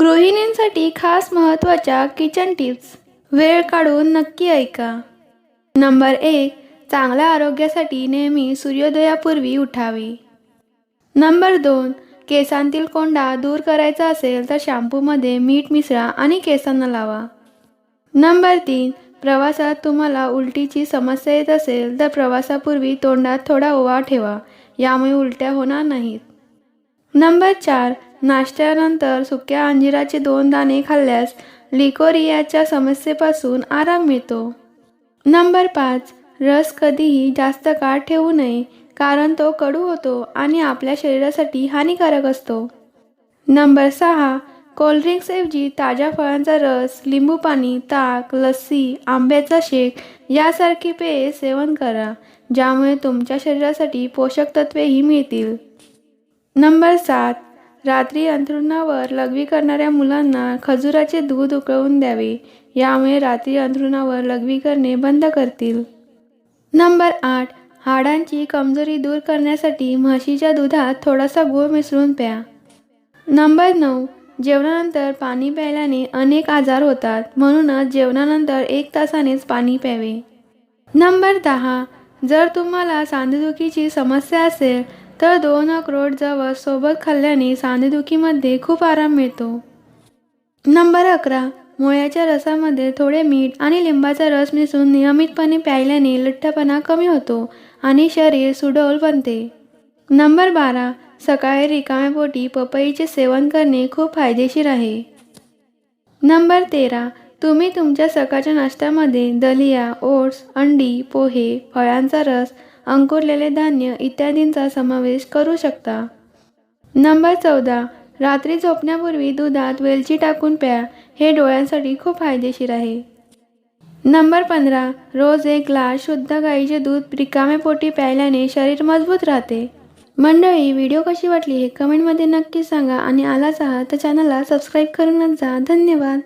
गृहिणींसाठी खास महत्त्वाच्या kitchen tips वेळ काढून नक्की ऐका। नंबर 1, चांगल्या आरोग्यासाठी नेहमी सूर्योदयापूर्वी उठावे। नंबर 2, केसांतील कोंडा दूर करायचा असेल तर शॅम्पूमध्ये मीठ मिसळा आणि केसांना लावा। नंबर 3, प्रवासात तुम्हाला उलटीची समस्या येत असेल तर प्रवासापूर्वी तोंडात थोडा ओवा ठेवा, यामुळे उलट्या होणार नाहीत। नंबर 4, नाश्त्यानंतर सुक्या अंजिराचे 2 दाणे खाल्ल्यास लिकोरियाच्या समस्येपासून आराम मिळतो। नंबर 5, रस कधीही जास्त काळ ठेवू नये, कारण तो कडू होतो आणि आपल्या शरीरासाठी हानिकारक असतो। नंबर 6, कोल्ड्रिंक्सऐवजी ताज्या फळांचा रस, लिंबू पाणी, ताक, लस्सी, आंब्याचा शेक यासारखी पेये सेवन करा, ज्यामुळे तुमच्या शरीरासाठी पोषक तत्वेही मिळतील। नंबर 7, रात्री अंथरुणावर लघवी करणाऱ्या मुलांना खजुराचे दूध उकळवून द्यावे, यामुळे रात्री अंथरुणावर लघवी करणे बंद करतील। नंबर 8, हाडांची कमजोरी दूर करण्यासाठी म्हशीच्या दुधात थोडासा गूळ मिसळून प्या। नंबर 9, जेवणानंतर पाणी प्यायल्याने अनेक आजार होतात, म्हणूनच जेवणानंतर 1 तासानेच पाणी प्यावे। नंबर 10, जर तुम्हाला सांधेदुखीची समस्या असेल तर 2 अक्रोड जवस सोबत खाल्ल्याने सांधेदुखीमध्ये खूप आराम मिळतो। नंबर 11, मुळ्याच्या रसामध्ये थोडे मीठ आणि लिंबाचा रस मिसळून नियमितपणे प्यायल्याने लठ्ठपणा कमी होतो आणि शरीर सुडौल बनते। नंबर 12, सकाळी रिकाम्या पोटी पपईचे सेवन करणे खूप फायदेशीर आहे। नंबर 13, तुम्ही तुमच्या सकाळच्या नाश्त्यामध्ये दलिया, ओट्स, अंडी, पोहे, फळांचा रस, अंकुरलेले धान्य इत्यादींचा समावेश करू शकता। नंबर 14, रात्री झोपण्यापूर्वी दुधात वेलची टाकून प्या, हे डोळ्यांसाठी खूप फायदेशीर आहे। नंबर 15, रोज 1 ग्लास शुद्ध गाईचे दूध रिकाम्या पोटी प्यायल्याने शरीर मजबूत राहते। मंडळी, व्हिडिओ कशी वाटली हे कमेंटमध्ये नक्की सांगा आणि आलाच आहात तर चॅनलला सबस्क्राईब करूनच जा। धन्यवाद।